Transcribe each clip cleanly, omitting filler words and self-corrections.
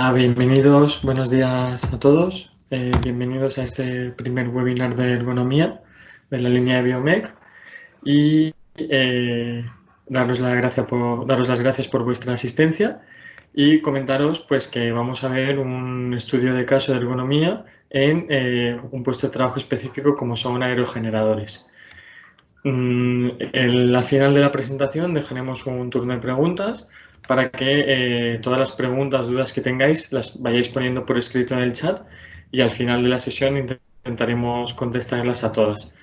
Hola, bienvenidos, buenos días a todos. Bienvenidos a este primer webinar de ergonomía de la línea de Biomec y daros las gracias por vuestra asistencia y comentaros pues que vamos a ver un estudio de caso de ergonomía en un puesto de trabajo específico como son aerogeneradores. Al final de la presentación dejaremos un turno de preguntas para que todas las preguntas, dudas que tengáis las vayáis poniendo por escrito en el chat y al final de la sesión intentaremos contestarlas a todas.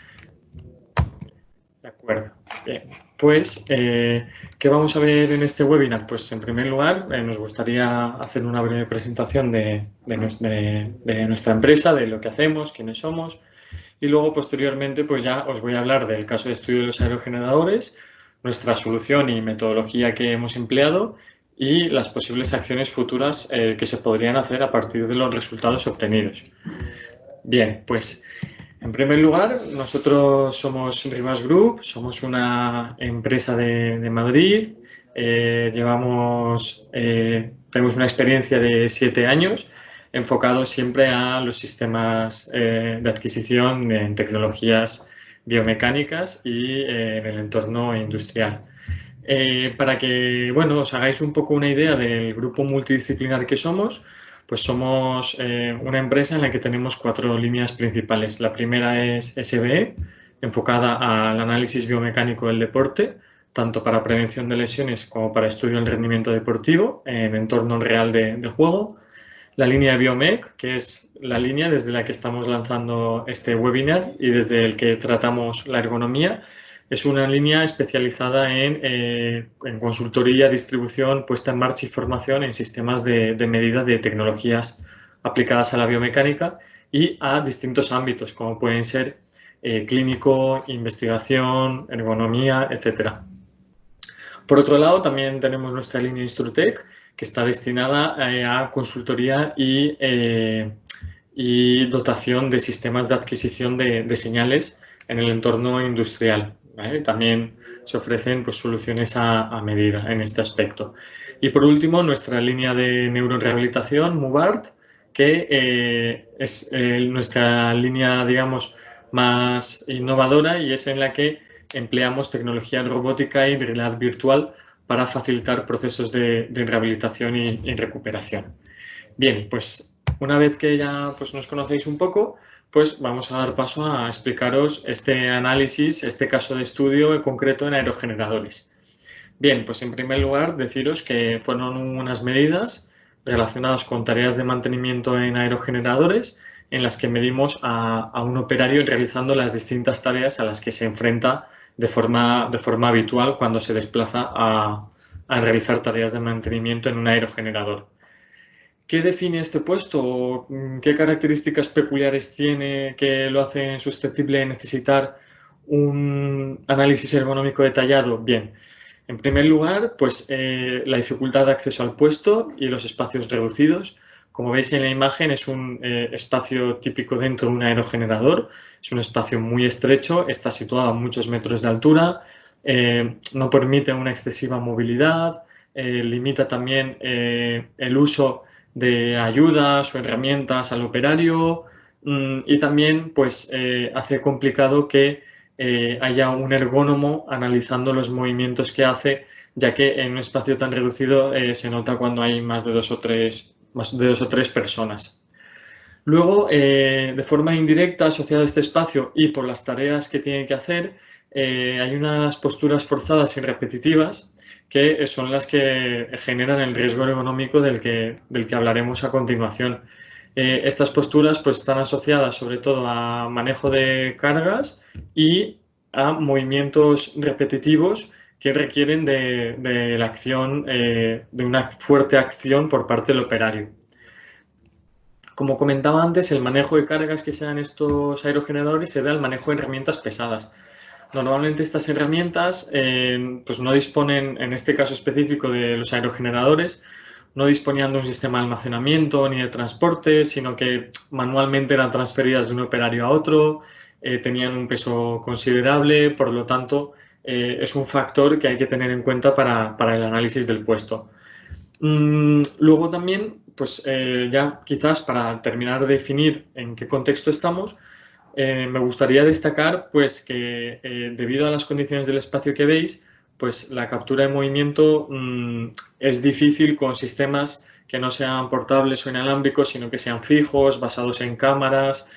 De acuerdo. Bien. Pues, ¿qué vamos a ver en este webinar? Pues, en primer lugar, nos gustaría hacer una breve presentación de nuestra empresa, de lo que hacemos, quiénes somos. Y luego, posteriormente, pues ya os voy a hablar del caso de estudio de los aerogeneradores, nuestra solución y metodología que hemos empleado y las posibles acciones futuras que se podrían hacer a partir de los resultados obtenidos. Bien, pues en primer lugar, nosotros somos Rivas Group, somos una empresa de Madrid, tenemos una experiencia de 7 años enfocado siempre a los sistemas de adquisición en tecnologías biomecánicas y en el entorno industrial. Para que, bueno, os hagáis un poco una idea del grupo multidisciplinar que somos, pues somos una empresa en la que tenemos 4 líneas principales. La primera es SBE, enfocada al análisis biomecánico del deporte, tanto para prevención de lesiones como para estudio del rendimiento deportivo en entorno real de juego. La línea Biomec, que es la línea desde la que estamos lanzando este webinar y desde el que tratamos la ergonomía, es una línea especializada en consultoría, distribución, puesta en marcha y formación en sistemas de medida de tecnologías aplicadas a la biomecánica y a distintos ámbitos, como pueden ser clínico, investigación, ergonomía, etcétera. Por otro lado, también tenemos nuestra línea Instrutec, que está destinada a consultoría y dotación de sistemas de adquisición de señales en el entorno industrial, ¿vale? También se ofrecen pues, soluciones a medida en este aspecto. Y por último, nuestra línea de neurorehabilitación, MUBART, que es nuestra línea, digamos, más innovadora y es en la que empleamos tecnología robótica y realidad virtual para facilitar procesos de rehabilitación y recuperación. Bien, pues una vez que ya pues, nos conocéis un poco, pues vamos a dar paso a explicaros este análisis, este caso de estudio en concreto en aerogeneradores. Bien, pues en primer lugar deciros que fueron unas medidas relacionadas con tareas de mantenimiento en aerogeneradores en las que medimos a un operario realizando las distintas tareas a las que se enfrenta de forma habitual cuando se desplaza a realizar tareas de mantenimiento en un aerogenerador. ¿Qué define este puesto? ¿Qué características peculiares tiene que lo hacen susceptible de necesitar un análisis ergonómico detallado? Bien, en primer lugar, pues la dificultad de acceso al puesto y los espacios reducidos. Como veis en la imagen, es un espacio típico dentro de un aerogenerador. Es un espacio muy estrecho, está situado a muchos metros de altura, no permite una excesiva movilidad, limita también el uso de ayudas o herramientas al operario y también pues, hace complicado que haya un ergónomo analizando los movimientos que hace, ya que en un espacio tan reducido se nota cuando hay más de dos o tres personas. Luego, de forma indirecta, asociada a este espacio y por las tareas que tiene que hacer, hay unas posturas forzadas y repetitivas que son las que generan el riesgo ergonómico del que hablaremos a continuación. Estas posturas pues, están asociadas sobre todo a manejo de cargas y a movimientos repetitivos que requieren de la acción, de una fuerte acción por parte del operario. Como comentaba antes, el manejo de cargas que se dan en estos aerogeneradores se da al manejo de herramientas pesadas. Normalmente estas herramientas pues no disponen, en este caso específico de los aerogeneradores, no disponían de un sistema de almacenamiento ni de transporte, sino que manualmente eran transferidas de un operario a otro, tenían un peso considerable, por lo tanto es un factor que hay que tener en cuenta para el análisis del puesto. Luego también pues ya quizás para terminar de definir en qué contexto estamos, me gustaría destacar pues que debido a las condiciones del espacio que veis, pues la captura de movimiento es difícil con sistemas que no sean portables o inalámbricos, sino que sean fijos, basados en cámaras,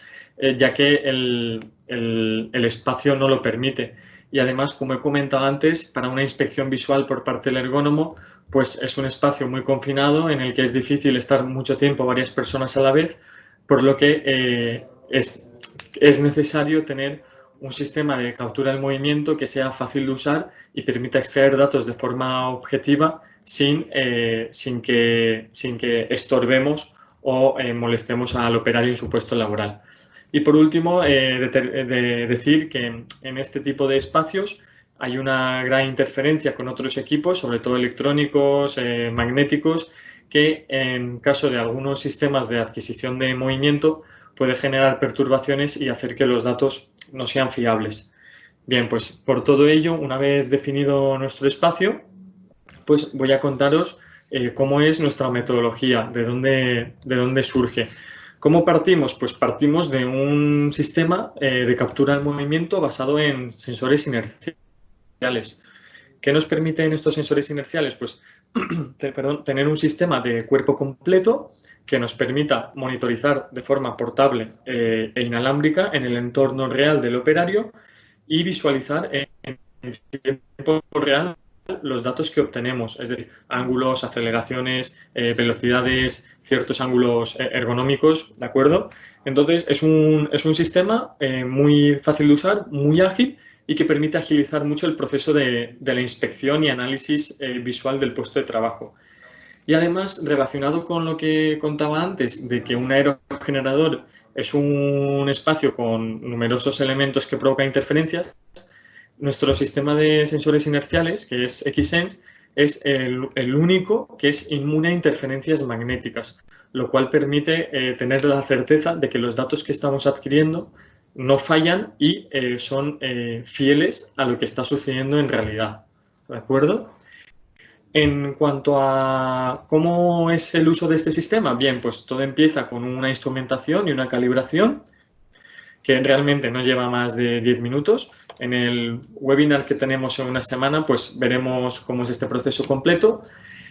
ya que el espacio no lo permite. Y además, como he comentado antes, para una inspección visual por parte del ergónomo, pues es un espacio muy confinado en el que es difícil estar mucho tiempo varias personas a la vez, por lo que es necesario tener un sistema de captura del movimiento que sea fácil de usar y permita extraer datos de forma objetiva sin que estorbemos o molestemos al operario en su puesto laboral. Y por último, de decir que en este tipo de espacios hay una gran interferencia con otros equipos, sobre todo electrónicos, magnéticos, que en caso de algunos sistemas de adquisición de movimiento puede generar perturbaciones y hacer que los datos no sean fiables. Bien, pues por todo ello, una vez definido nuestro espacio, pues voy a contaros cómo es nuestra metodología, de dónde surge. ¿Cómo partimos? Pues partimos de un sistema de captura del movimiento basado en sensores inerciales. ¿Qué nos permiten estos sensores inerciales? Pues tener un sistema de cuerpo completo que nos permita monitorizar de forma portable e inalámbrica en el entorno real del operario y visualizar en tiempo real los datos que obtenemos, es decir, ángulos, aceleraciones, velocidades, ciertos ángulos ergonómicos, ¿de acuerdo? Entonces, es un sistema muy fácil de usar, muy ágil y que permite agilizar mucho el proceso de la inspección y análisis visual del puesto de trabajo. Y además, relacionado con lo que contaba antes, de que un aerogenerador es un espacio con numerosos elementos que provocan interferencias, nuestro sistema de sensores inerciales, que es Xsense, es el único que es inmune a interferencias magnéticas, lo cual permite tener la certeza de que los datos que estamos adquiriendo no fallan y son fieles a lo que está sucediendo en realidad. ¿De acuerdo? En cuanto a cómo es el uso de este sistema, bien, pues todo empieza con una instrumentación y una calibración que realmente no lleva más de 10 minutos. En el webinar que tenemos en una semana, pues veremos cómo es este proceso completo.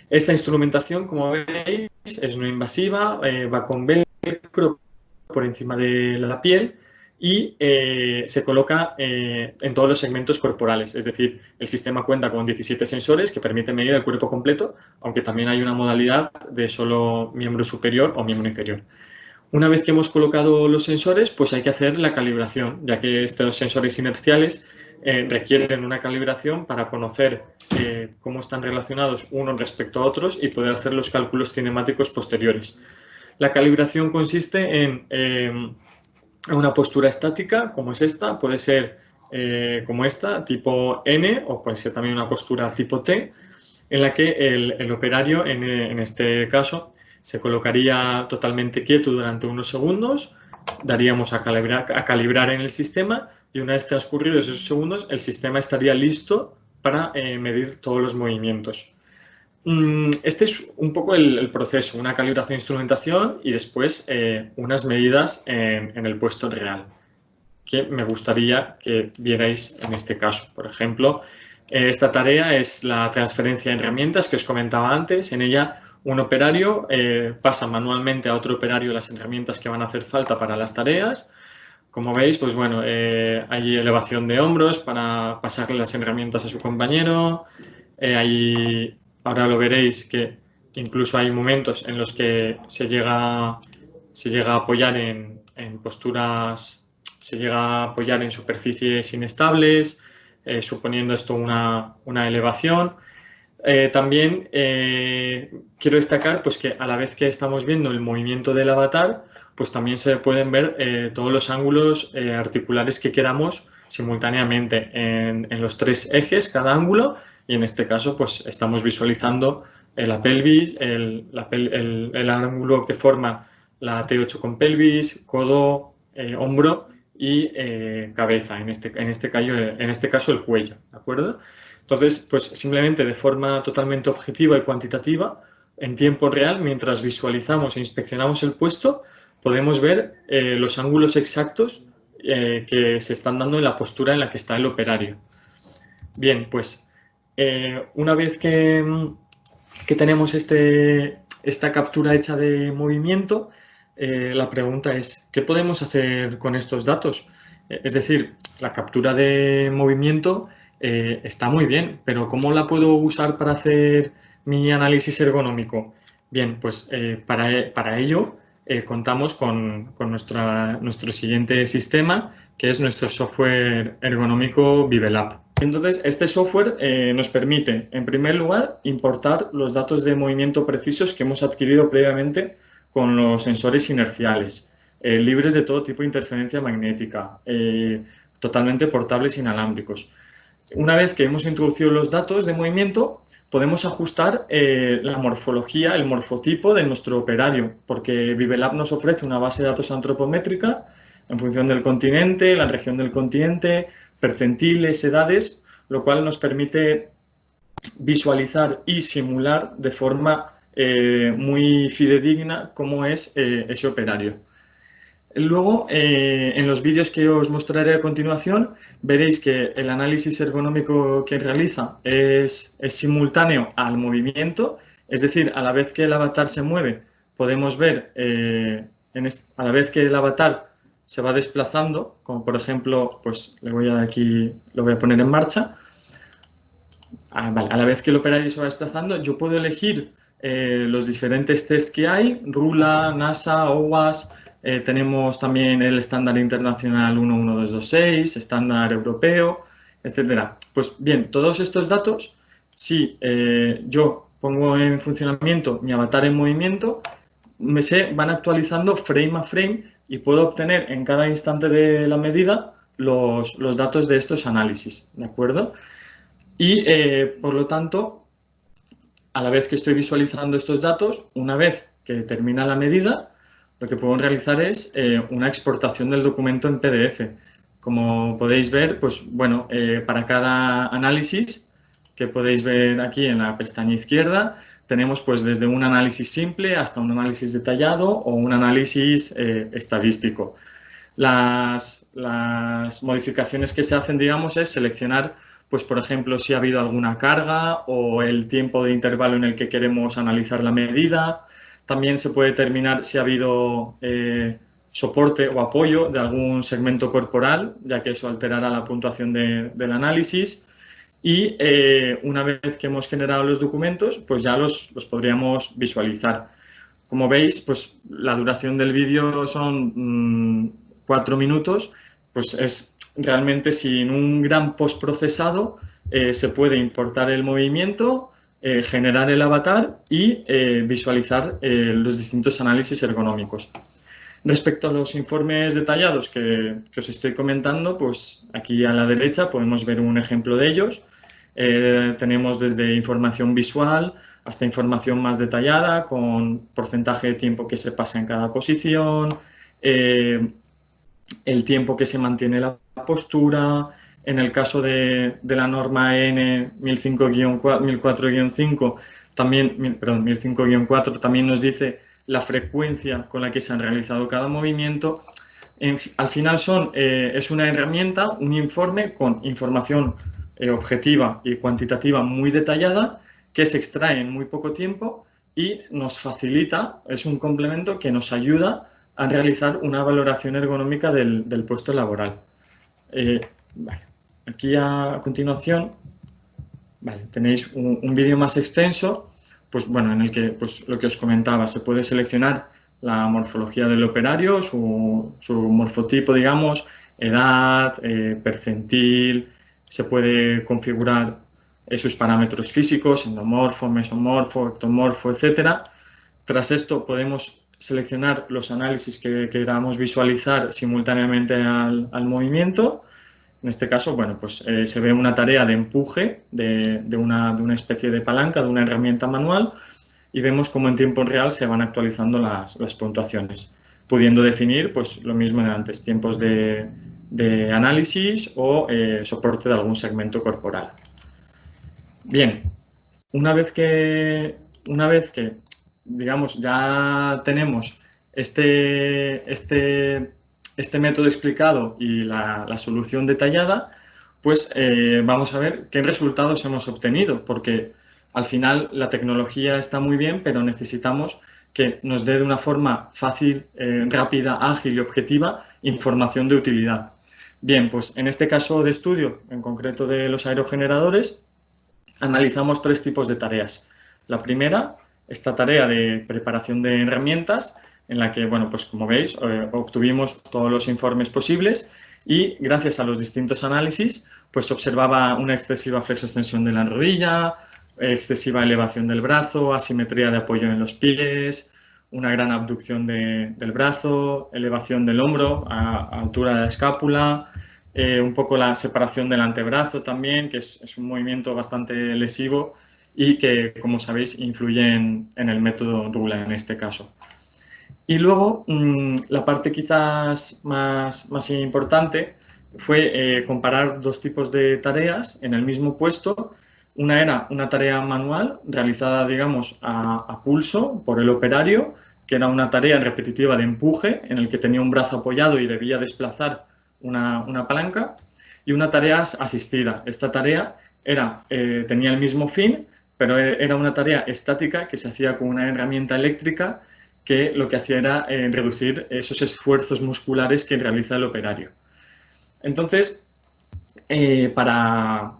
Esta instrumentación, como veis, es no invasiva, va con velcro por encima de la piel y se coloca en todos los segmentos corporales. Es decir, el sistema cuenta con 17 sensores que permiten medir el cuerpo completo, aunque también hay una modalidad de solo miembro superior o miembro inferior. Una vez que hemos colocado los sensores, pues hay que hacer la calibración, ya que estos sensores inerciales requieren una calibración para conocer cómo están relacionados unos respecto a otros y poder hacer los cálculos cinemáticos posteriores. La calibración consiste en una postura estática, como es esta, puede ser como esta, tipo N, o puede ser también una postura tipo T, en la que el operario, en este caso, se colocaría totalmente quieto durante unos segundos, daríamos a calibrar en el sistema y una vez transcurridos esos segundos, el sistema estaría listo para medir todos los movimientos. Este es un poco el proceso, una calibración de instrumentación y después unas medidas en el puesto real, que me gustaría que vierais en este caso. Por ejemplo, esta tarea es la transferencia de herramientas que os comentaba antes. En ella, un operario pasa manualmente a otro operario las herramientas que van a hacer falta para las tareas. Como veis, pues bueno, hay elevación de hombros para pasarle las herramientas a su compañero. Ahora lo veréis que incluso hay momentos en los que se llega a apoyar en posturas, se llega a apoyar en superficies inestables, suponiendo esto una elevación. También quiero destacar pues, que a la vez que estamos viendo el movimiento del avatar, pues también se pueden ver todos los ángulos articulares que queramos simultáneamente en los tres ejes, cada ángulo, y en este caso pues estamos visualizando la pelvis, el ángulo que forma la T8 con pelvis, codo, hombro y cabeza, en este caso el cuello, ¿de acuerdo? Entonces, pues simplemente de forma totalmente objetiva y cuantitativa en tiempo real, mientras visualizamos e inspeccionamos el puesto, podemos ver los ángulos exactos que se están dando en la postura en la que está el operario. Bien, pues una vez que tenemos esta captura hecha de movimiento, la pregunta es, ¿qué podemos hacer con estos datos? Es decir, la captura de movimiento está muy bien, pero ¿cómo la puedo usar para hacer mi análisis ergonómico? Bien, pues para ello contamos con nuestro siguiente sistema, que es nuestro software ergonómico ViveLab. Entonces, este software nos permite, en primer lugar, importar los datos de movimiento precisos que hemos adquirido previamente con los sensores inerciales, libres de todo tipo de interferencia magnética, totalmente portables e inalámbricos. Una vez que hemos introducido los datos de movimiento, podemos ajustar la morfología, el morfotipo de nuestro operario, porque ViveLab nos ofrece una base de datos antropométrica en función del continente, la región del continente, percentiles, edades, lo cual nos permite visualizar y simular de forma muy fidedigna cómo es ese operario. Luego, en los vídeos que os mostraré a continuación, veréis que el análisis ergonómico que realiza es simultáneo al movimiento, es decir, a la vez que el avatar se mueve, podemos ver, a la vez que el avatar se va desplazando, como por ejemplo, pues lo voy a poner en marcha. Vale, a la vez que el operario se va desplazando, yo puedo elegir los diferentes tests que hay, RULA, NASA, OWASP. Tenemos también el estándar internacional 11226, estándar europeo, etcétera. Pues bien, todos estos datos, si yo pongo en funcionamiento mi avatar en movimiento, se van actualizando frame a frame y puedo obtener en cada instante de la medida los datos de estos análisis, ¿de acuerdo? Y, por lo tanto, a la vez que estoy visualizando estos datos, una vez que termina la medida, lo que puedo realizar es una exportación del documento en PDF. Como podéis ver, pues bueno, para cada análisis que podéis ver aquí en la pestaña izquierda, tenemos pues desde un análisis simple hasta un análisis detallado o un análisis estadístico. Las modificaciones que se hacen, digamos, es seleccionar, pues, por ejemplo, si ha habido alguna carga o el tiempo de intervalo en el que queremos analizar la medida. También se puede determinar si ha habido soporte o apoyo de algún segmento corporal, ya que eso alterará la puntuación del análisis. Y una vez que hemos generado los documentos, pues ya los podríamos visualizar. Como veis, pues la duración del vídeo son 4 minutos, pues es realmente sin un gran postprocesado, se puede importar el movimiento, generar el avatar y visualizar los distintos análisis ergonómicos. Respecto a los informes detallados que os estoy comentando, pues aquí a la derecha podemos ver un ejemplo de ellos. Tenemos desde información visual hasta información más detallada con porcentaje de tiempo que se pasa en cada posición, el tiempo que se mantiene la postura. En el caso de la norma EN 1004-5, también, perdón, 1005-4 también nos dice la frecuencia con la que se han realizado cada movimiento. Al final es una herramienta, un informe con información objetiva y cuantitativa muy detallada que se extrae en muy poco tiempo y nos facilita, es un complemento que nos ayuda a realizar una valoración ergonómica del puesto laboral. Vale. Aquí a continuación tenéis un vídeo más extenso, pues bueno, en el que pues, lo que os comentaba, se puede seleccionar la morfología del operario, su morfotipo, digamos, edad, percentil, se puede configurar sus parámetros físicos, endomorfo, mesomorfo, ectomorfo, etcétera. Tras esto podemos seleccionar los análisis que queramos visualizar simultáneamente al movimiento. En este caso, bueno, pues se ve una tarea de empuje de una especie de palanca, de una herramienta manual, y vemos cómo en tiempo real se van actualizando las puntuaciones, pudiendo definir, pues lo mismo de antes, tiempos de análisis o soporte de algún segmento corporal. Bien, una vez que digamos, ya tenemos este método explicado y la solución detallada, pues vamos a ver qué resultados hemos obtenido, porque al final la tecnología está muy bien, pero necesitamos que nos dé de una forma fácil, rápida, ágil y objetiva información de utilidad. Bien, pues en este caso de estudio, en concreto de los aerogeneradores, analizamos tres tipos de tareas. La primera, esta tarea de preparación de herramientas, en la que, bueno, pues como veis, obtuvimos todos los informes posibles y gracias a los distintos análisis, pues observaba una excesiva flexoextensión de la rodilla, excesiva elevación del brazo, asimetría de apoyo en los pies, una gran abducción del brazo, elevación del hombro a altura de la escápula, un poco la separación del antebrazo también, que es un movimiento bastante lesivo y que, como sabéis, influye en el método RULA en este caso. Y luego, la parte quizás más importante fue comparar dos tipos de tareas en el mismo puesto. Una era una tarea manual realizada, digamos, a pulso por el operario, que era una tarea repetitiva de empuje en el que tenía un brazo apoyado y debía desplazar una palanca, y una tarea asistida. Esta tarea tenía el mismo fin, pero era una tarea estática que se hacía con una herramienta eléctrica que lo que hacía era reducir esos esfuerzos musculares que realiza el operario. Entonces, para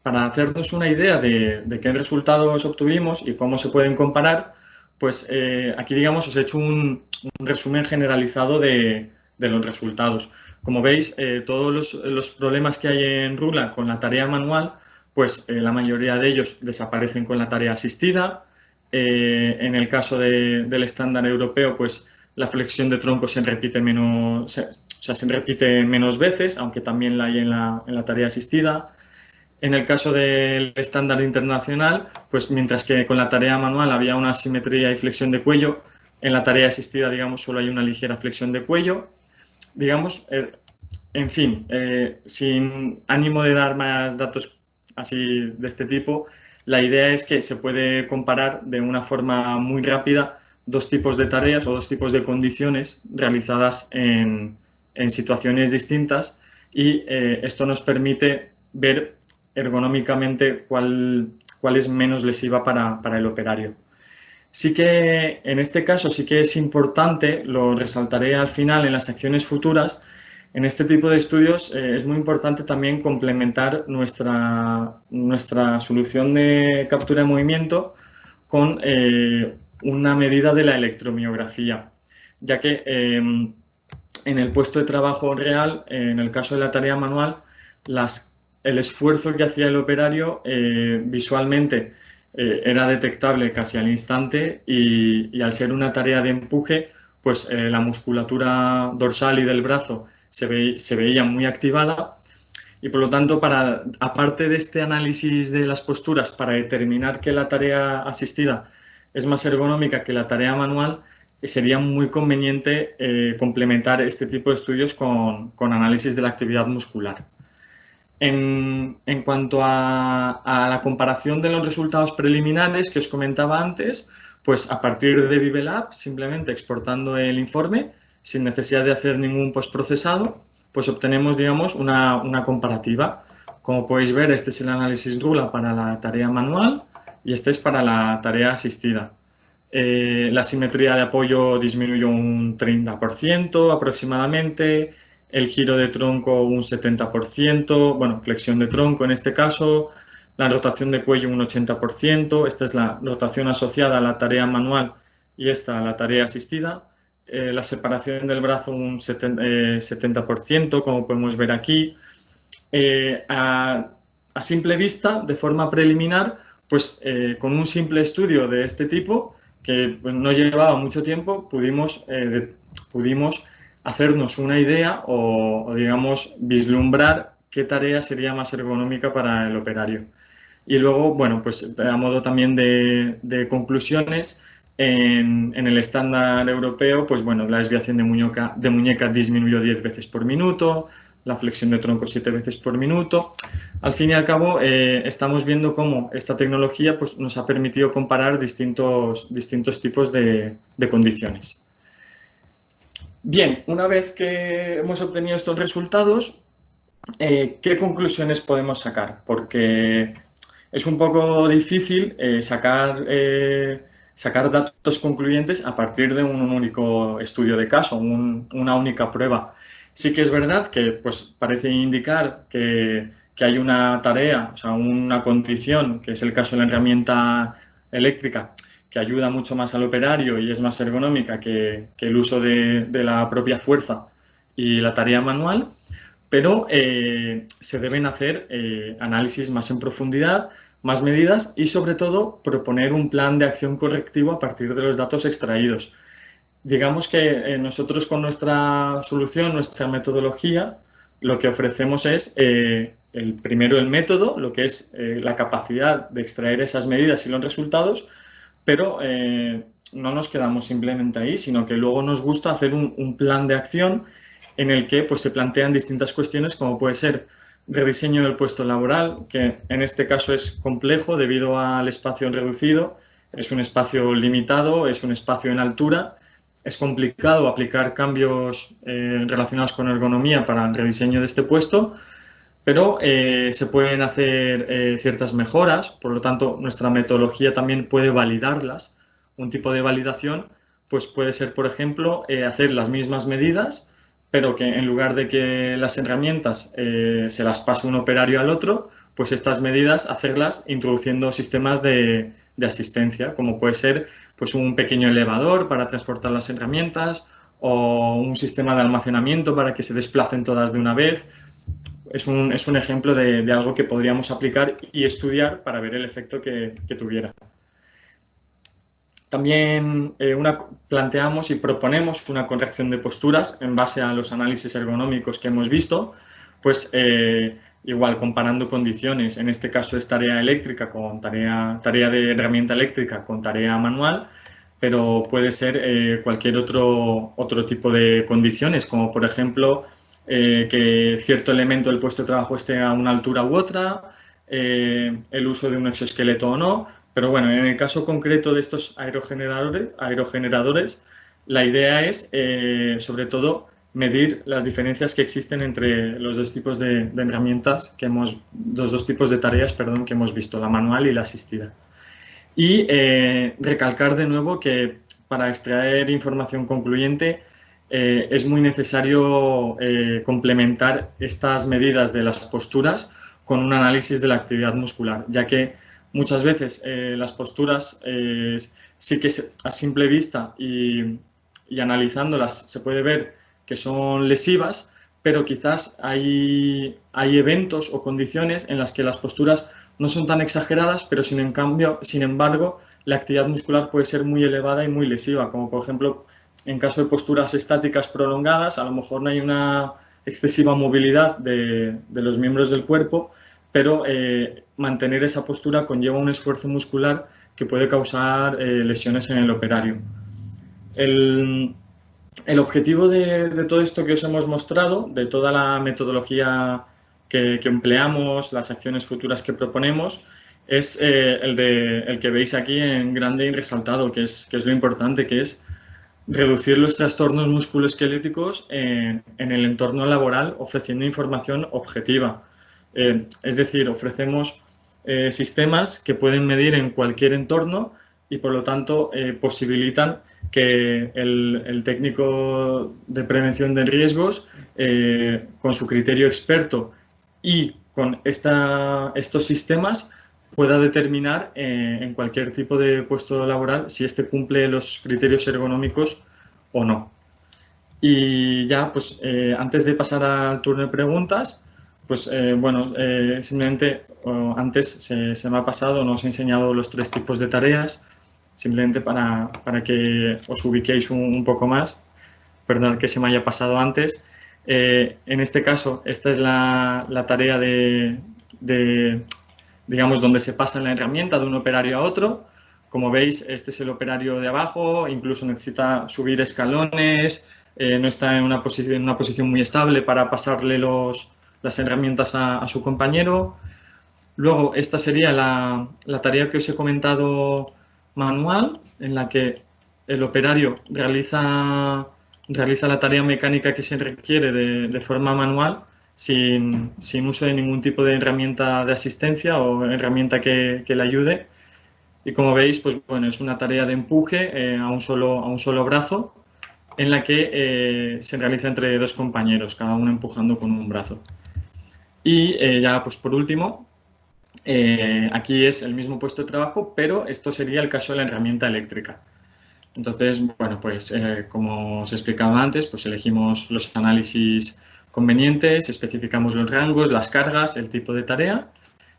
hacernos una idea de qué resultados obtuvimos y cómo se pueden comparar, pues aquí, digamos, os he hecho un resumen generalizado de los resultados. Como veis, todos los problemas que hay en RULA con la tarea manual, pues la mayoría de ellos desaparecen con la tarea asistida. En el caso del estándar europeo, pues la flexión de tronco se repite se repite menos veces, aunque también la hay en la tarea asistida. En el caso del estándar internacional, pues mientras que con la tarea manual había una asimetría y flexión de cuello, en la tarea asistida, digamos, solo hay una ligera flexión de cuello. Digamos, en fin, sin ánimo de dar más datos así de este tipo, la idea es que se puede comparar de una forma muy rápida dos tipos de tareas o dos tipos de condiciones realizadas en situaciones distintas y esto nos permite ver ergonómicamente cuál es menos lesiva para el operario. Sí que en este caso sí que es importante, lo resaltaré al final en las acciones futuras, en este tipo de estudios es muy importante también complementar nuestra solución de captura de movimiento con una medida de la electromiografía, ya que en el puesto de trabajo real, en el caso de la tarea manual, el esfuerzo que hacía el operario visualmente era detectable casi al instante y al ser una tarea de empuje, pues la musculatura dorsal y del brazo se veía muy activada y por lo tanto, aparte de este análisis de las posturas para determinar que la tarea asistida es más ergonómica que la tarea manual, sería muy conveniente complementar este tipo de estudios con análisis de la actividad muscular. En cuanto a la comparación de los resultados preliminares que os comentaba antes, pues a partir de ViveLab, simplemente exportando el informe, sin necesidad de hacer ningún postprocesado, pues obtenemos, digamos, una comparativa. Como podéis ver, este es el análisis RULA para la tarea manual y este es para la tarea asistida. La simetría de apoyo disminuyó un 30% aproximadamente, el giro de tronco un 70%, bueno, flexión de tronco en este caso, la rotación de cuello un 80%, esta es la rotación asociada a la tarea manual y esta a la tarea asistida, la separación del brazo un 70%, como podemos ver aquí. A simple vista, de forma preliminar, pues con un simple estudio de este tipo, que pues, no llevaba mucho tiempo, pudimos hacernos una idea o, digamos, vislumbrar qué tarea sería más ergonómica para el operario. Y luego, bueno, pues a modo también de conclusiones, en el estándar europeo, pues bueno, la desviación de muñeca disminuyó 10 veces por minuto, la flexión de tronco 7 veces por minuto. Al fin y al cabo, estamos viendo cómo esta tecnología pues, nos ha permitido comparar distintos tipos de condiciones. Bien, una vez que hemos obtenido estos resultados, ¿qué conclusiones podemos sacar? Porque es un poco difícil sacar datos concluyentes a partir de un único estudio de caso, una única prueba. Sí que es verdad que pues, parece indicar que hay una tarea, o sea, una condición, que es el caso de la herramienta eléctrica, que ayuda mucho más al operario y es más ergonómica que el uso de la propia fuerza y la tarea manual, pero se deben hacer análisis más en profundidad, más medidas y sobre todo proponer un plan de acción correctivo a partir de los datos extraídos. Digamos que nosotros con nuestra solución, nuestra metodología, lo que ofrecemos es primero el método, lo que es la capacidad de extraer esas medidas y los resultados, pero no nos quedamos simplemente ahí, sino que luego nos gusta hacer un plan de acción en el que pues, se plantean distintas cuestiones como puede ser rediseño del puesto laboral, que en este caso es complejo debido al espacio reducido, es un espacio limitado, es un espacio en altura, es complicado aplicar cambios relacionados con ergonomía para el rediseño de este puesto, pero se pueden hacer ciertas mejoras, por lo tanto nuestra metodología también puede validarlas. Un tipo de validación pues puede ser, por ejemplo, hacer las mismas medidas, pero que en lugar de que las herramientas se las pase un operario al otro, pues estas medidas hacerlas introduciendo sistemas de asistencia, como puede ser pues un pequeño elevador para transportar las herramientas o un sistema de almacenamiento para que se desplacen todas de una vez. Es un ejemplo de algo que podríamos aplicar y estudiar para ver el efecto que tuviera. También planteamos y proponemos una corrección de posturas en base a los análisis ergonómicos que hemos visto, pues igual comparando condiciones, en este caso es tarea eléctrica con tarea de herramienta eléctrica con tarea manual, pero puede ser cualquier otro tipo de condiciones, como por ejemplo que cierto elemento del puesto de trabajo esté a una altura u otra, el uso de un exoesqueleto o no. Pero bueno, en el caso concreto de estos aerogeneradores, la idea es, sobre todo, medir las diferencias que existen entre los dos tipos de herramientas los dos tipos de tareas, perdón, que hemos visto, la manual y la asistida. Y recalcar de nuevo que para extraer información concluyente es muy necesario complementar estas medidas de las posturas con un análisis de la actividad muscular, ya que muchas veces las posturas sí que a simple vista y analizándolas se puede ver que son lesivas, pero quizás hay eventos o condiciones en las que las posturas no son tan exageradas, pero sin embargo, la actividad muscular puede ser muy elevada y muy lesiva, como por ejemplo, en caso de posturas estáticas prolongadas, a lo mejor no hay una excesiva movilidad de los miembros del cuerpo, pero mantener esa postura conlleva un esfuerzo muscular que puede causar lesiones en el operario. El objetivo de todo esto que os hemos mostrado, de toda la metodología que empleamos, las acciones futuras que proponemos, es el que veis aquí en grande y resaltado, que es lo importante, que es reducir los trastornos musculoesqueléticos en el entorno laboral ofreciendo información objetiva. Es decir, ofrecemos sistemas que pueden medir en cualquier entorno y por lo tanto posibilitan que el técnico de prevención de riesgos, con su criterio experto y con estos sistemas, pueda determinar en cualquier tipo de puesto laboral si éste cumple los criterios ergonómicos o no. Y ya, pues antes de pasar al turno de preguntas, pues bueno, simplemente antes se me ha pasado, no os he enseñado los 3 tipos de tareas, simplemente para que os ubiquéis un poco más. Perdón que se me haya pasado antes. En este caso, esta es la tarea digamos, donde se pasa la herramienta de un operario a otro. Como veis, este es el operario de abajo, incluso necesita subir escalones, no está en una posición muy estable para pasarle las herramientas a su compañero. Luego, esta sería la tarea que os he comentado manual, en la que el operario realiza la tarea mecánica que se requiere de forma manual, sin uso de ningún tipo de herramienta de asistencia o herramienta que le ayude. Y como veis, pues bueno, es una tarea de empuje a un solo brazo, en la que se realiza entre dos compañeros, cada uno empujando con un brazo. Y ya, pues por último, aquí es el mismo puesto de trabajo, pero esto sería el caso de la herramienta eléctrica. Entonces, bueno, pues como os explicaba antes, pues elegimos los análisis convenientes, especificamos los rangos, las cargas, el tipo de tarea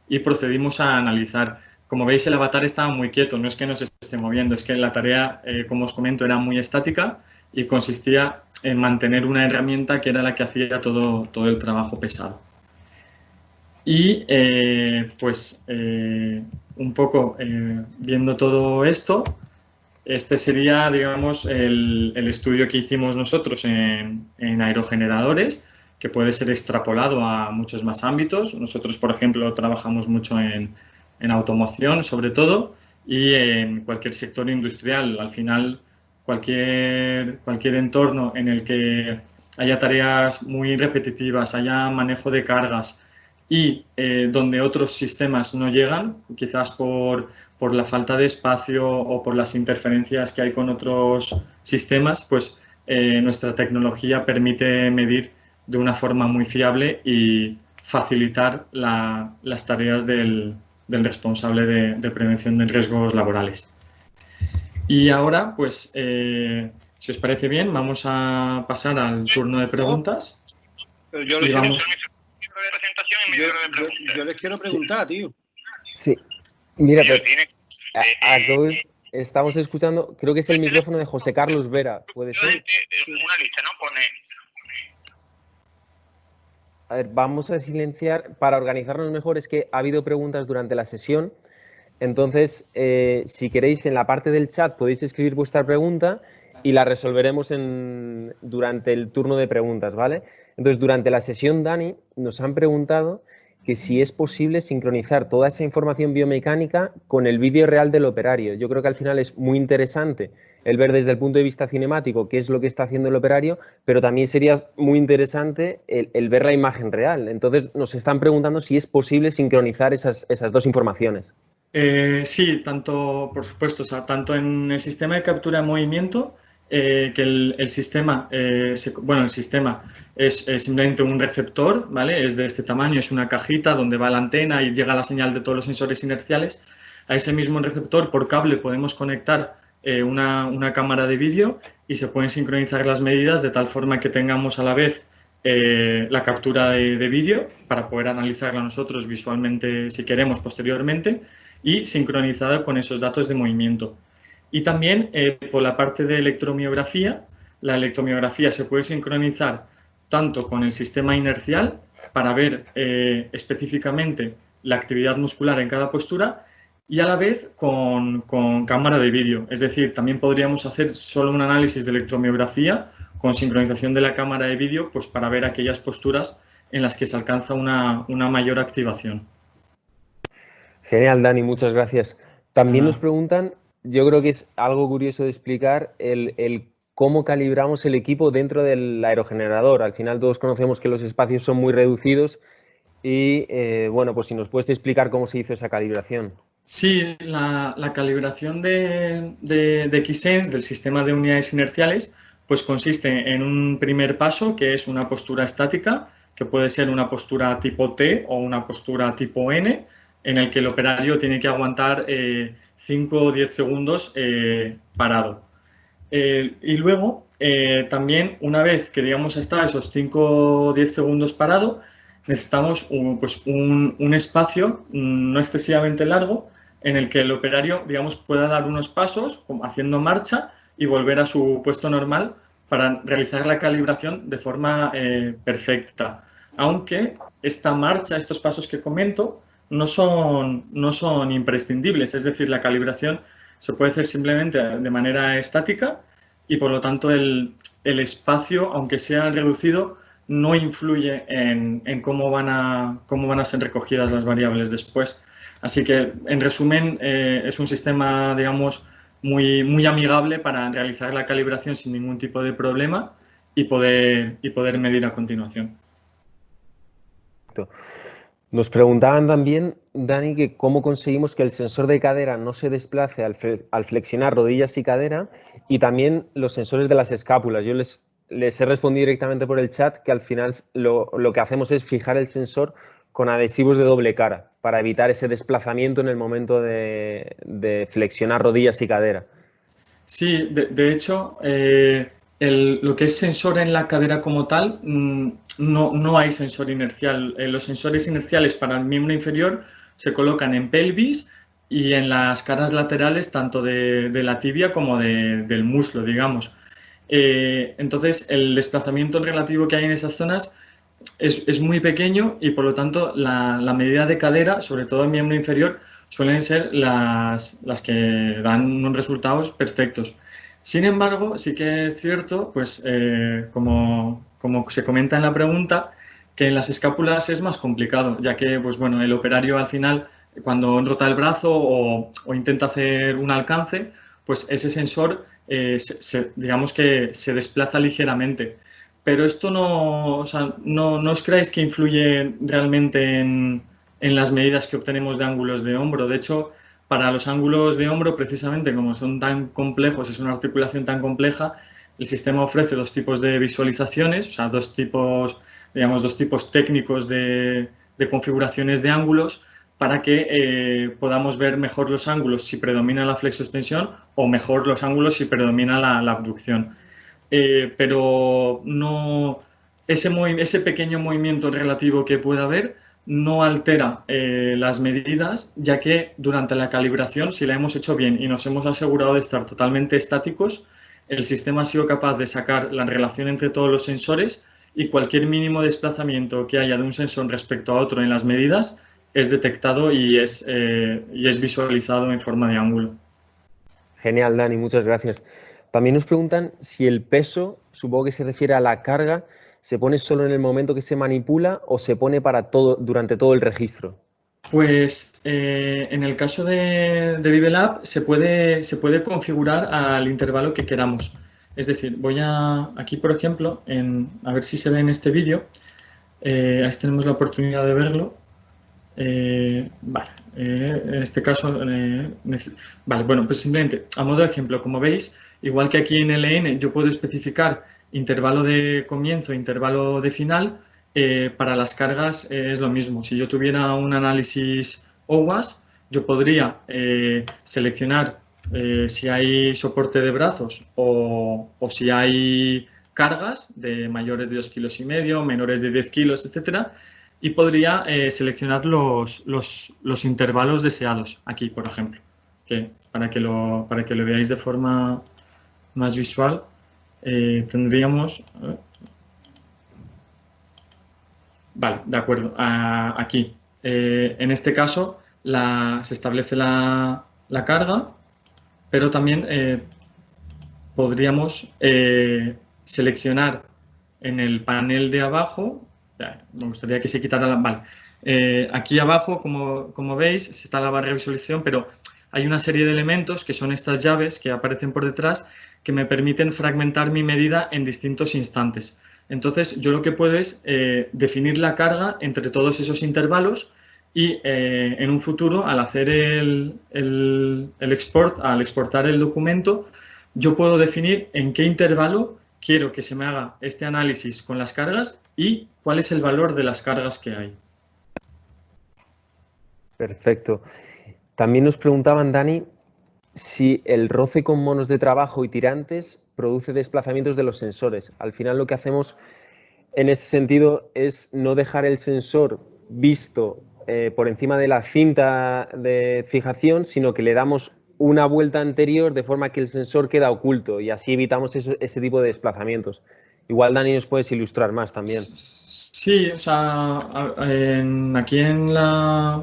y procedimos a analizar. Como veis, el avatar estaba muy quieto, no es que no se esté moviendo, es que la tarea, como os comento, era muy estática y consistía en mantener una herramienta que era la que hacía todo el trabajo pesado. Y pues un poco viendo todo esto, este sería, digamos, el estudio que hicimos nosotros en aerogeneradores, que puede ser extrapolado a muchos más ámbitos. Nosotros, por ejemplo, trabajamos mucho en automoción, sobre todo, y en cualquier sector industrial. Al final, cualquier entorno en el que haya tareas muy repetitivas, haya manejo de cargas y donde otros sistemas no llegan, quizás por la falta de espacio o por las interferencias que hay con otros sistemas, pues nuestra tecnología permite medir de una forma muy fiable y facilitar las tareas del responsable de prevención de riesgos laborales. Y ahora, pues, si os parece bien, vamos a pasar al turno de preguntas. Yo les quiero preguntar, tío. Sí. Mira, pero estamos escuchando, creo que es el micrófono de José Carlos Vera, ¿puede ser? Una lista, ¿no? Pone... A ver, vamos a silenciar para organizarnos mejor. Es que ha habido preguntas durante la sesión. Entonces, si queréis, en la parte del chat podéis escribir vuestra pregunta y la resolveremos durante el turno de preguntas, ¿vale? Entonces, durante la sesión, Dani, nos han preguntado que si es posible sincronizar toda esa información biomecánica con el vídeo real del operario. Yo creo que al final es muy interesante el ver desde el punto de vista cinemático qué es lo que está haciendo el operario, pero también sería muy interesante el ver la imagen real. Entonces, nos están preguntando si es posible sincronizar esas dos informaciones. Sí, por supuesto, o sea, tanto en el sistema de captura de movimiento, que el sistema, el sistema es simplemente un receptor, ¿vale? Es de este tamaño, es una cajita donde va la antena y llega la señal de todos los sensores inerciales. A ese mismo receptor por cable podemos conectar una cámara de vídeo y se pueden sincronizar las medidas de tal forma que tengamos a la vez la captura de vídeo para poder analizarla nosotros visualmente si queremos posteriormente y sincronizada con esos datos de movimiento. Y también por la parte de electromiografía, la electromiografía se puede sincronizar tanto con el sistema inercial para ver específicamente la actividad muscular en cada postura y a la vez con cámara de vídeo. Es decir, también podríamos hacer solo un análisis de electromiografía con sincronización de la cámara de vídeo pues para ver aquellas posturas en las que se alcanza una mayor activación. Genial, Dani, muchas gracias. También nos preguntan, yo creo que es algo curioso de explicar, el cómo calibramos el equipo dentro del aerogenerador. Al final todos conocemos que los espacios son muy reducidos y, bueno, pues si nos puedes explicar cómo se hizo esa calibración. Sí, la calibración de Xsense, del sistema de unidades inerciales, pues consiste en un primer paso, que es una postura estática, que puede ser una postura tipo T o una postura tipo N, en el que el operario tiene que aguantar 5 o 10 segundos parado. Y luego, también, una vez que digamos está esos 5 o 10 segundos parado, necesitamos un espacio no excesivamente largo en el que el operario, digamos, pueda dar unos pasos haciendo marcha y volver a su puesto normal para realizar la calibración de forma perfecta. Aunque esta marcha, estos pasos que comento, no son imprescindibles, es decir, la calibración se puede hacer simplemente de manera estática y por lo tanto el el espacio, aunque sea reducido, no influye en cómo van a ser recogidas las variables después. Así que, en resumen, es un sistema, digamos, muy amigable para realizar la calibración sin ningún tipo de problema y poder medir a continuación. Nos preguntaban también, Dani, que cómo conseguimos que el sensor de cadera no se desplace al flexionar rodillas y cadera, y también los sensores de las escápulas. Yo les he respondido directamente por el chat que al final lo que hacemos es fijar el sensor con adhesivos de doble cara para evitar ese desplazamiento en el momento de flexionar rodillas y cadera. Sí, de hecho, lo que es sensor en la cadera como tal, no hay sensor inercial. Los sensores inerciales para el miembro inferior se colocan en pelvis y en las caras laterales, tanto de la tibia como del muslo, digamos. Entonces, el desplazamiento relativo que hay en esas zonas es muy pequeño y, por lo tanto, la medida de cadera, sobre todo en miembro inferior, suelen ser las que dan unos resultados perfectos. Sin embargo, sí que es cierto, pues como se comenta en la pregunta, que en las escápulas es más complicado, ya que pues, bueno, el operario al final, cuando rota el brazo o intenta hacer un alcance, pues ese sensor, digamos que se desplaza ligeramente. Pero esto no, o sea, no os creáis que influye realmente en las medidas que obtenemos de ángulos de hombro. De hecho, para los ángulos de hombro, precisamente como son tan complejos, es una articulación tan compleja, el sistema ofrece dos tipos de visualizaciones, o sea, dos tipos técnicos de configuraciones de ángulos para que podamos ver mejor los ángulos si predomina la flexoextensión o mejor los ángulos si predomina la abducción. Pero no, ese pequeño movimiento relativo que pueda haber no altera las medidas, ya que durante la calibración, si la hemos hecho bien y nos hemos asegurado de estar totalmente estáticos, el sistema ha sido capaz de sacar la relación entre todos los sensores y cualquier mínimo desplazamiento que haya de un sensor respecto a otro en las medidas es detectado y es visualizado en forma de ángulo. Genial, Dani, muchas gracias. También nos preguntan si el peso, supongo que se refiere a la carga, ¿se pone solo en el momento que se manipula o se pone durante todo el registro? Pues en el caso de ViveLab se puede configurar al intervalo que queramos. Es decir, voy aquí, por ejemplo, a ver si se ve en este vídeo. Ahí tenemos la oportunidad de verlo. Vale, en este caso, vale, bueno, pues simplemente a modo de ejemplo, como veis, igual que aquí en LN yo puedo especificar intervalo de comienzo, intervalo de final, para las cargas es lo mismo. Si yo tuviera un análisis OWASP, yo podría seleccionar si hay soporte de brazos o si hay cargas de mayores de 2,5 kilos, menores de 10 kilos, etcétera, y podría seleccionar los intervalos deseados aquí, por ejemplo, para que lo veáis de forma más visual. Tendríamos... Vale, de acuerdo. Aquí, en este caso, se establece la carga, pero también podríamos seleccionar en el panel de abajo. Me gustaría que se quitara la... Vale. Aquí abajo, como veis, está la barra de visualización, pero hay una serie de elementos que son estas llaves que aparecen por detrás que me permiten fragmentar mi medida en distintos instantes. Entonces, yo lo que puedo es definir la carga entre todos esos intervalos y en un futuro, al hacer el export, al exportar el documento, yo puedo definir en qué intervalo quiero que se me haga este análisis con las cargas y cuál es el valor de las cargas que hay. Perfecto. También nos preguntaban, Dani, si el roce con monos de trabajo y tirantes produce desplazamientos de los sensores. Al final lo que hacemos en ese sentido es no dejar el sensor visto por encima de la cinta de fijación, sino que le damos una vuelta anterior de forma que el sensor queda oculto y así evitamos ese tipo de desplazamientos. Igual, Dani, nos puedes ilustrar más también. Sí, o sea, aquí en la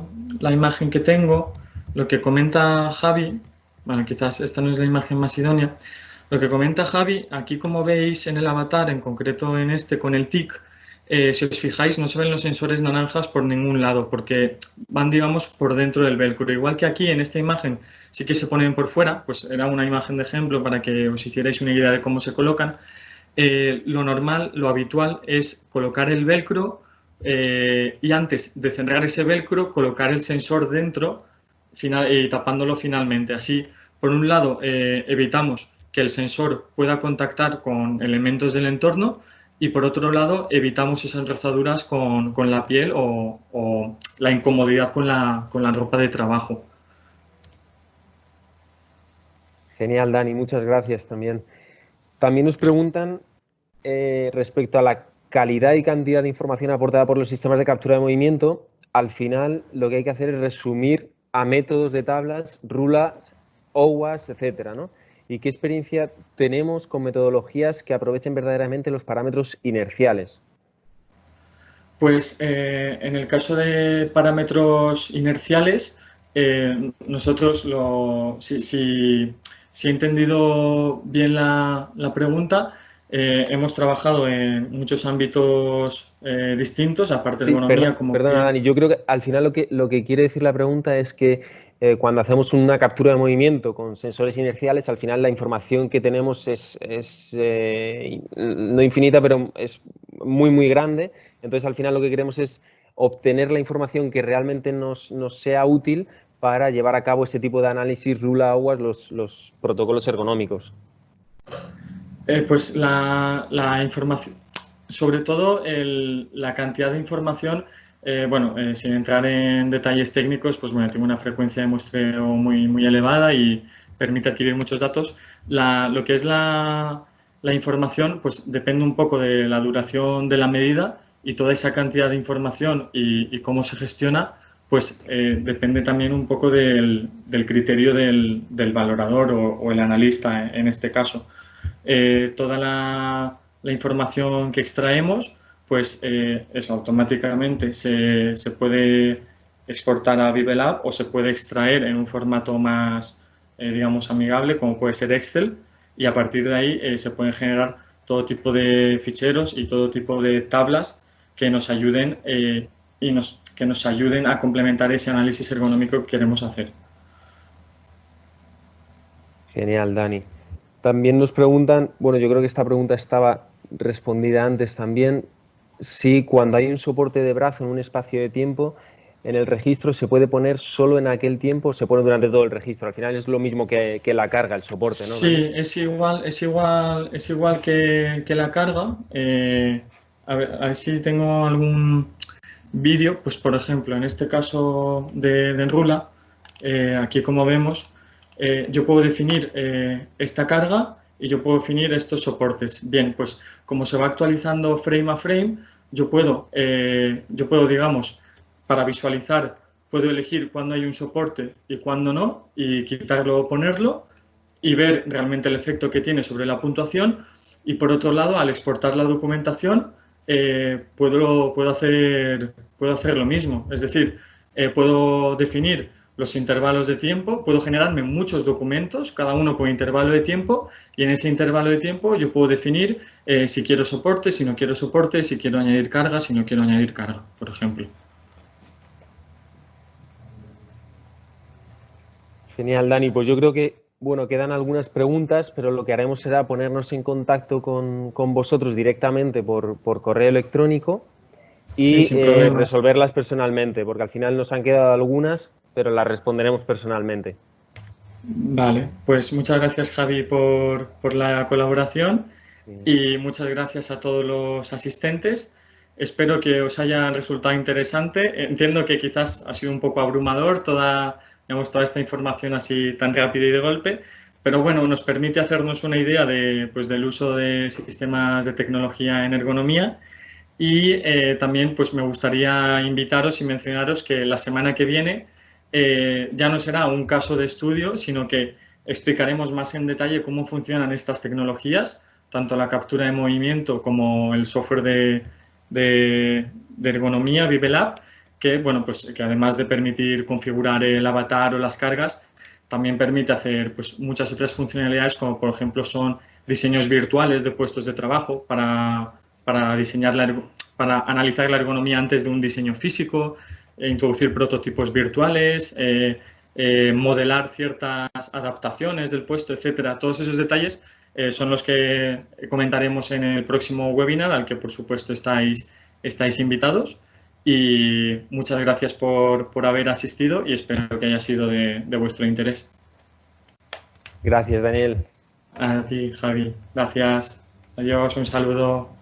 imagen que tengo, lo que comenta Javi, bueno, quizás esta no es la imagen más idónea, Lo que comenta Javi, aquí como veis en el avatar, en concreto en este con el tic, si os fijáis no se ven los sensores naranjas por ningún lado porque van, digamos, por dentro del velcro. Igual que aquí en esta imagen sí que se ponen por fuera, pues era una imagen de ejemplo para que os hicierais una idea de cómo se colocan. Lo normal, lo habitual es colocar el velcro y antes de cerrar ese velcro colocar el sensor dentro tapándolo finalmente. Así, por un lado, evitamos que el sensor pueda contactar con elementos del entorno y por otro lado evitamos esas rozaduras con la piel o la incomodidad con la ropa de trabajo. Genial, Dani, muchas gracias también. También nos preguntan respecto a la calidad y cantidad de información aportada por los sistemas de captura de movimiento. Al final, lo que hay que hacer es resumir a métodos de tablas, rulas, OWASP, etcétera, ¿no? ¿Y qué experiencia tenemos con metodologías que aprovechen verdaderamente los parámetros inerciales? Pues en el caso de parámetros inerciales, nosotros, si he entendido bien la pregunta, hemos trabajado en muchos ámbitos distintos, aparte de Sí, ergonomía, como perdona, bien. Dani. Yo creo que al final lo que quiere decir la pregunta es que cuando hacemos una captura de movimiento con sensores inerciales, al final la información que tenemos es no infinita, pero es muy, muy grande. Entonces, al final lo que queremos es obtener la información que realmente nos sea útil para llevar a cabo ese tipo de análisis, rula, aguas, los protocolos ergonómicos. Pues la información, sobre todo la cantidad de información, bueno, sin entrar en detalles técnicos, pues bueno, tengo una frecuencia de muestreo muy, muy elevada y permite adquirir muchos datos. Lo que es la información, pues depende un poco de la duración de la medida y toda esa cantidad de información y cómo se gestiona, pues depende también un poco del criterio del valorador o el analista en este caso. Toda la información que extraemos, pues eso automáticamente se puede exportar a ViveLab o se puede extraer en un formato más, digamos, amigable, como puede ser Excel, y a partir de ahí se pueden generar todo tipo de ficheros y todo tipo de tablas que nos ayuden que nos ayuden a complementar ese análisis ergonómico que queremos hacer. Genial, Dani. También nos preguntan, bueno, yo creo que esta pregunta estaba respondida antes también, si cuando hay un soporte de brazo en un espacio de tiempo, en el registro se puede poner solo en aquel tiempo o se pone durante todo el registro. Al final es lo mismo que la carga, el soporte, ¿no, Dani? Sí, es igual que la carga. A ver si tengo algún vídeo, pues por ejemplo, en este caso de Enrula, aquí como vemos, yo puedo definir esta carga y yo puedo definir estos soportes. Bien, pues como se va actualizando frame a frame, yo puedo, digamos, para visualizar, puedo elegir cuándo hay un soporte y cuándo no, y quitarlo o ponerlo y ver realmente el efecto que tiene sobre la puntuación. Y por otro lado, al exportar la documentación, puedo hacer lo mismo. Es decir, puedo definir los intervalos de tiempo, puedo generarme muchos documentos, cada uno con intervalo de tiempo, y en ese intervalo de tiempo yo puedo definir si quiero soporte, si no quiero soporte, si quiero añadir carga, si no quiero añadir carga, por ejemplo. Genial, Dani. Pues yo creo que, bueno, quedan algunas preguntas, pero lo que haremos será ponernos en contacto con vosotros directamente por correo electrónico Sí, y sin problemas. resolverlas personalmente, porque al final nos han quedado algunas, pero las responderemos personalmente. Vale, pues muchas gracias Javi por la colaboración Sí. y muchas gracias a todos los asistentes. Espero que os haya resultado interesante. Entiendo que quizás ha sido un poco abrumador digamos, toda esta información así tan rápida y de golpe, pero bueno, nos permite hacernos una idea pues, del uso de sistemas de tecnología en ergonomía y también pues me gustaría invitaros y mencionaros que la semana que viene ya no será un caso de estudio, sino que explicaremos más en detalle cómo funcionan estas tecnologías, tanto la captura de movimiento como el software de ergonomía ViveLab, que, bueno, pues, que además de permitir configurar el avatar o las cargas, también permite hacer pues, muchas otras funcionalidades, como por ejemplo son diseños virtuales de puestos de trabajo para diseñar para analizar la ergonomía antes de un diseño físico, introducir prototipos virtuales, modelar ciertas adaptaciones del puesto, etcétera. Todos esos detalles son los que comentaremos en el próximo webinar, al que por supuesto estáis invitados. Y muchas gracias por haber asistido y espero que haya sido de vuestro interés. Gracias, Daniel. A ti, Javi. Gracias. Adiós, un saludo.